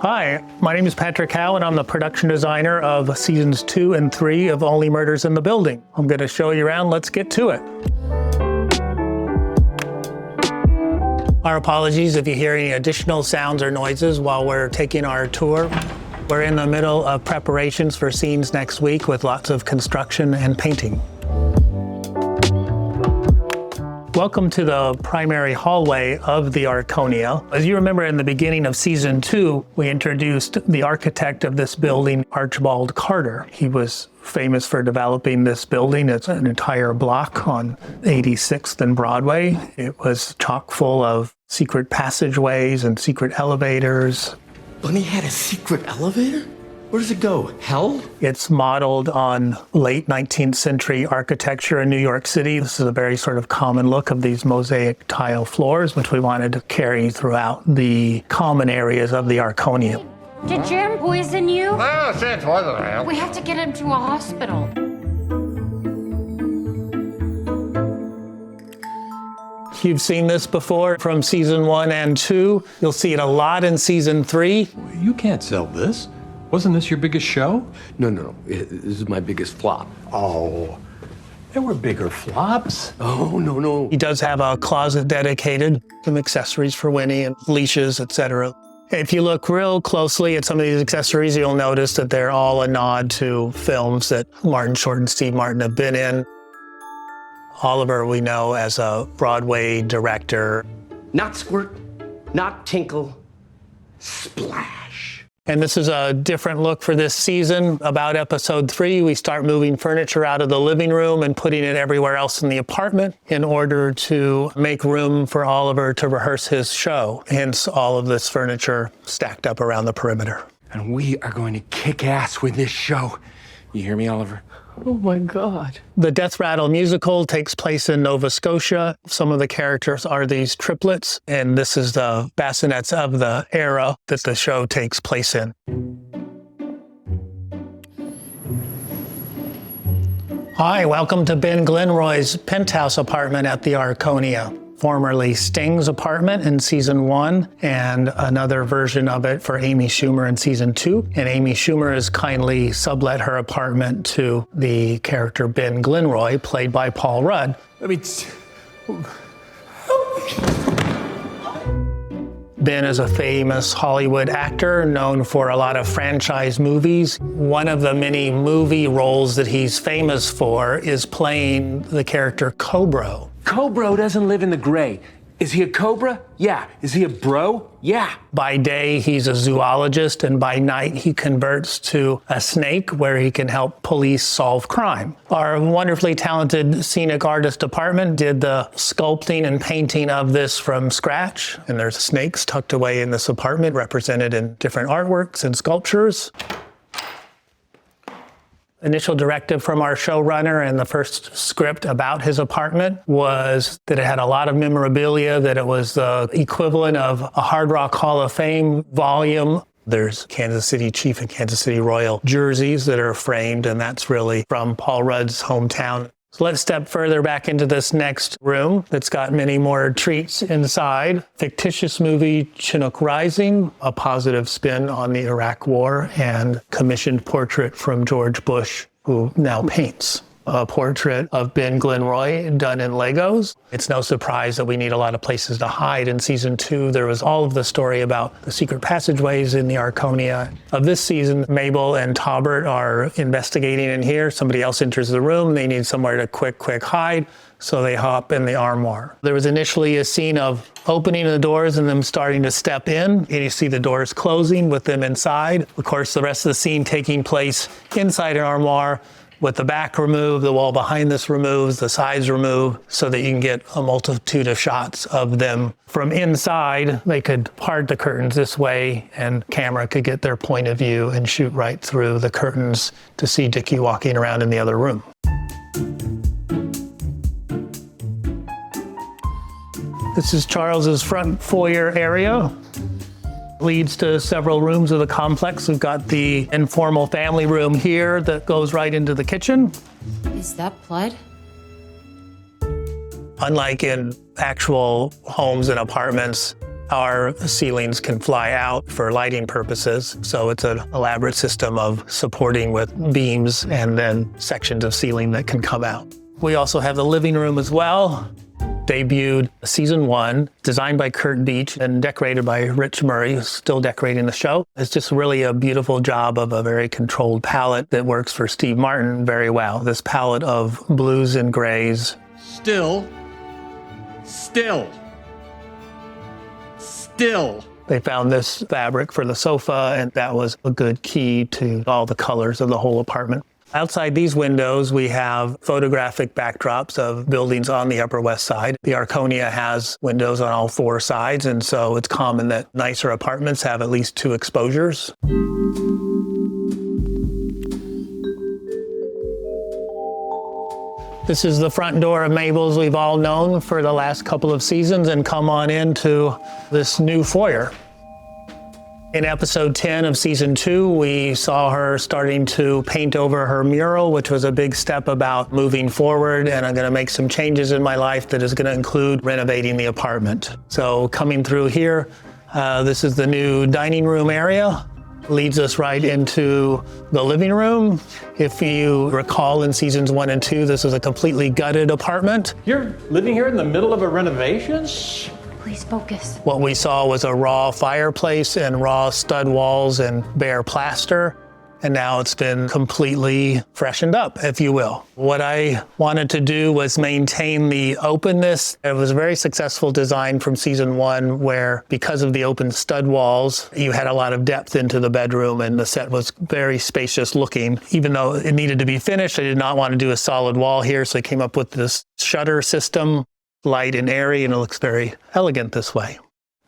Hi, my name is Patrick Howe, and I'm the production designer of seasons 2 and 3 of Only Murders in the Building. I'm going to show you around. Let's get to it. Our apologies if you hear any additional sounds or noises while we're taking our tour. We're in the middle of preparations for scenes next week with lots of construction and painting. Welcome to the primary hallway of the Arconia. As you remember, in the beginning of season 2, we introduced the architect of this building, Archibald Carter. He was famous for developing this building. It's an entire block on 86th and Broadway. It was chock full of secret passageways and secret elevators. Bunny had a secret elevator? Where does it go? Hell? It's modeled on late 19th century architecture in New York City. This is a very sort of common look of these mosaic tile floors, which we wanted to carry throughout the common areas of the Arconia. Did Jim poison you? Oh, shit, wasn't it? We have to get him to a hospital. You've seen this before from season 1 and 2. You'll see it a lot in season 3. You can't sell this. Wasn't this your biggest show? No. This is my biggest flop. Oh, there were bigger flops. Oh, no. He does have a closet dedicated, some accessories for Winnie and leashes, etc. If you look real closely at some of these accessories, you'll notice that they're all a nod to films that Martin Short and Steve Martin have been in. Oliver we know as a Broadway director. Not squirt, not tinkle, splash. And this is a different look for this season. About episode 3, we start moving furniture out of the living room and putting it everywhere else in the apartment in order to make room for Oliver to rehearse his show. Hence all of this furniture stacked up around the perimeter. And we are going to kick ass with this show. You hear me, Oliver? Oh my God. The Death Rattle musical takes place in Nova Scotia. Some of the characters are these triplets, and this is the bassinets of the era that the show takes place in. Hi, welcome to Ben Glenroy's penthouse apartment at the Arconia. Formerly Sting's apartment in season 1, and another version of it for Amy Schumer in season 2. And Amy Schumer has kindly sublet her apartment to the character Ben Glenroy, played by Paul Rudd. Ben is a famous Hollywood actor known for a lot of franchise movies. One of the many movie roles that he's famous for is playing the character Cobra. Cobra doesn't live in the gray. Is he a cobra? Yeah. Is he a bro? Yeah. By day, he's a zoologist, and by night, he converts to a snake where he can help police solve crime. Our wonderfully talented scenic artist department did the sculpting and painting of this from scratch, and there's snakes tucked away in this apartment represented in different artworks and sculptures. Initial directive from our showrunner and the first script about his apartment was that it had a lot of memorabilia, that it was the equivalent of a Hard Rock Hall of Fame volume. There's Kansas City Chief and Kansas City Royal jerseys that are framed, and that's really from Paul Rudd's hometown. So let's step further back into this next room that's got many more treats inside. Fictitious movie Chinook Rising, a positive spin on the Iraq War, and commissioned portrait from George Bush, who now paints. A portrait of Ben Glenroy done in Legos. It's no surprise that we need a lot of places to hide. In season 2, there was all of the story about the secret passageways in the Arconia. Of this season, Mabel and Taubert are investigating in here. Somebody else enters the room. They need somewhere to quick hide, so they hop in the armoire. There was initially a scene of opening the doors and them starting to step in, and you see the doors closing with them inside. Of course, the rest of the scene taking place inside an armoire, with the back removed, the wall behind this removed, the sides removed, so that you can get a multitude of shots of them from inside. They could part the curtains this way, and camera could get their point of view and shoot right through the curtains to see Dickie walking around in the other room. This is Charles's front foyer area. Leads to several rooms of the complex. We've got the informal family room here that goes right into the kitchen. Is that blood? Unlike in actual homes and apartments, Our ceilings can fly out for lighting purposes, so it's an elaborate system of supporting with beams and then sections of ceiling that can come out. We also have the living room as well. Debuted season 1, designed by Kurt Beach and decorated by Rich Murray, who's still decorating the show. It's just really a beautiful job of a very controlled palette that works for Steve Martin very well. This palette of blues and grays. Still. They found this fabric for the sofa, and that was a good key to all the colors of the whole apartment. Outside these windows, we have photographic backdrops of buildings on the Upper West Side. The Arconia has windows on all 4 sides, and so it's common that nicer apartments have at least 2 exposures. This is the front door of Mabel's we've all known for the last couple of seasons, and come on into this new foyer. In episode 10 of season 2, we saw her starting to paint over her mural, which was a big step about moving forward, and I'm gonna make some changes in my life that is gonna include renovating the apartment. So coming through here, this is the new dining room area. Leads us right into the living room. If you recall in seasons 1 and 2, this was a completely gutted apartment. You're living here in the middle of a renovation? Please focus. What we saw was a raw fireplace and raw stud walls and bare plaster. And now it's been completely freshened up, if you will. What I wanted to do was maintain the openness. It was a very successful design from season 1 where, because of the open stud walls, you had a lot of depth into the bedroom and the set was very spacious looking. Even though it needed to be finished, I did not want to do a solid wall here, so I came up with this shutter system, light and airy, and it looks very elegant this way.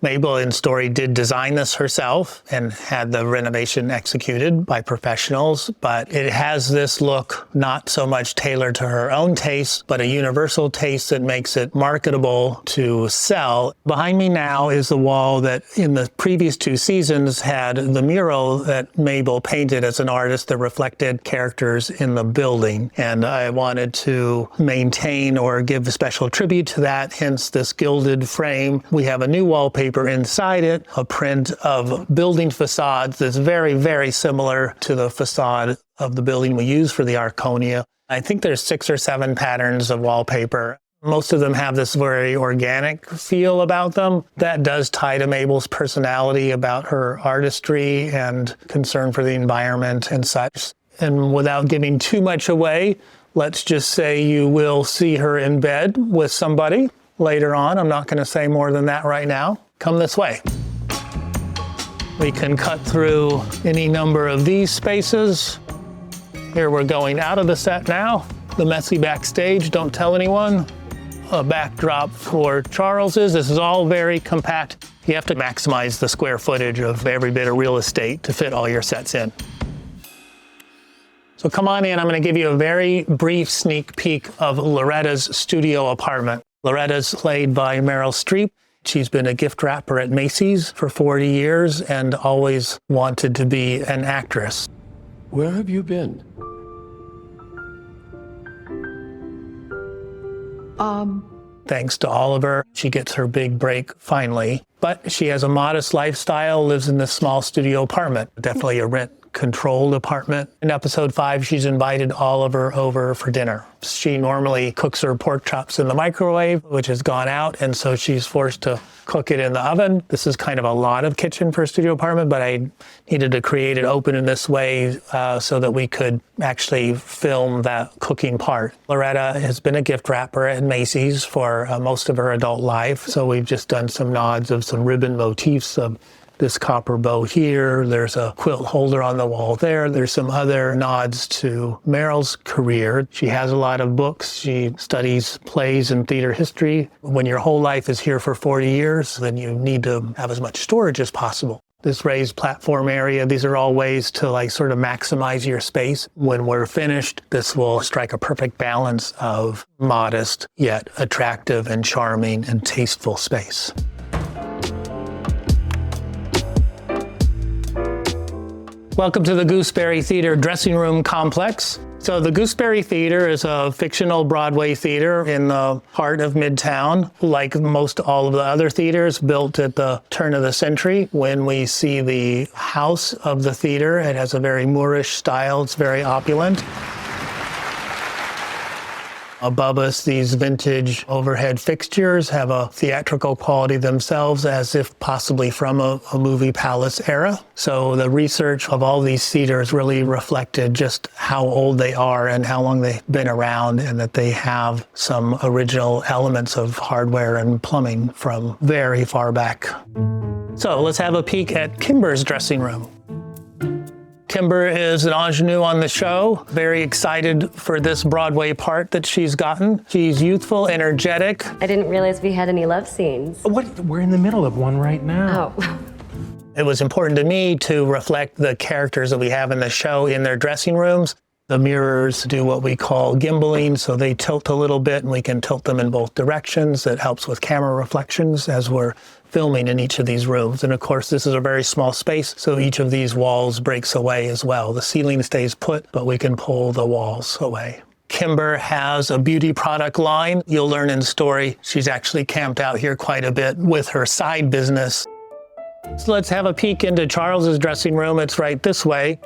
Mabel in story did design this herself and had the renovation executed by professionals, but it has this look not so much tailored to her own taste, but a universal taste that makes it marketable to sell. Behind me now is the wall that in the previous 2 seasons had the mural that Mabel painted as an artist that reflected characters in the building. And I wanted to maintain or give a special tribute to that, hence this gilded frame. We have a new wallpaper inside it, a print of building facades that's very, very similar to the facade of the building we use for the Arconia. I think there's 6 or 7 patterns of wallpaper. Most of them have this very organic feel about them. That does tie to Mabel's personality about her artistry and concern for the environment and such. And without giving too much away, let's just say you will see her in bed with somebody later on. I'm not going to say more than that right now. Come this way. We can cut through any number of these spaces. Here we're going out of the set now. The messy backstage, don't tell anyone. A backdrop for Charles's. This is all very compact. You have to maximize the square footage of every bit of real estate to fit all your sets in. So come on in, I'm going to give you a very brief sneak peek of Loretta's studio apartment. Loretta's played by Meryl Streep. She's been a gift wrapper at Macy's for 40 years and always wanted to be an actress. Where have you been? Thanks to Oliver, she gets her big break finally. But she has a modest lifestyle, lives in this small studio apartment, definitely a rent-controlled apartment. In episode 5, she's invited Oliver over for dinner. She normally cooks her pork chops in the microwave, which has gone out, and so she's forced to cook it in the oven. This is kind of a lot of kitchen for a studio apartment, but I needed to create it open in this way so that we could actually film that cooking part. Loretta has been a gift wrapper at Macy's for most of her adult life, so we've just done some nods of some ribbon motifs of this copper bow here. There's a quilt holder on the wall there. There's some other nods to Meryl's career. She has a lot of books. She studies plays and theater history. When your whole life is here for 40 years, then you need to have as much storage as possible. This raised platform area, these are all ways to sort of maximize your space. When we're finished, this will strike a perfect balance of modest yet attractive and charming and tasteful space. Welcome to the Gooseberry Theater dressing room complex. So the Gooseberry Theater is a fictional Broadway theater in the heart of Midtown. Like most all of the other theaters, built at the turn of the century. When we see the house of the theater, it has a very Moorish style. It's very opulent. Above us, these vintage overhead fixtures have a theatrical quality themselves, as if possibly from a movie palace era. So the research of all these theaters really reflected just how old they are and how long they've been around, and that they have some original elements of hardware and plumbing from very far back. So let's have a peek at Kimber's dressing room. Kimber is an ingenue on the show, very excited for this Broadway part that she's gotten. She's youthful, energetic. I didn't realize we had any love scenes. What? We're in the middle of one right now. Oh. It was important to me to reflect the characters that we have in the show in their dressing rooms. The mirrors do what we call gimbaling, so they tilt a little bit and we can tilt them in both directions. That helps with camera reflections as we're filming in each of these rooms. And of course, this is a very small space, so each of these walls breaks away as well. The ceiling stays put, but we can pull the walls away. Kimber has a beauty product line. You'll learn in story, she's actually camped out here quite a bit with her side business. So let's have a peek into Charles's dressing room. It's right this way.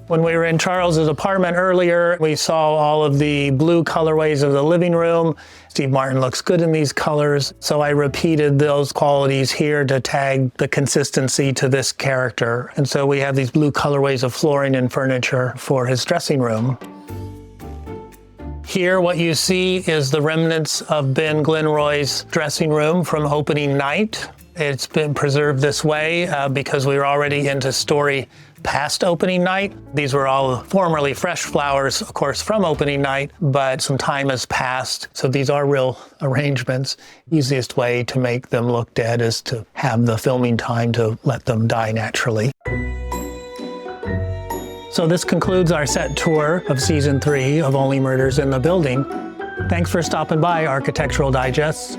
When we were in Charles's apartment earlier, we saw all of the blue colorways of the living room. Steve Martin looks good in these colors, so I repeated those qualities here to tag the consistency to this character. And so we have these blue colorways of flooring and furniture for his dressing room. Here, what you see is the remnants of Ben Glenroy's dressing room from opening night. It's been preserved this way because we were already into story past opening night. These were all formerly fresh flowers, of course, from opening night, but some time has passed. So these are real arrangements. Easiest way to make them look dead is to have the filming time to let them die naturally. So this concludes our set tour of season 3 of Only Murders in the Building. Thanks for stopping by Architectural Digests.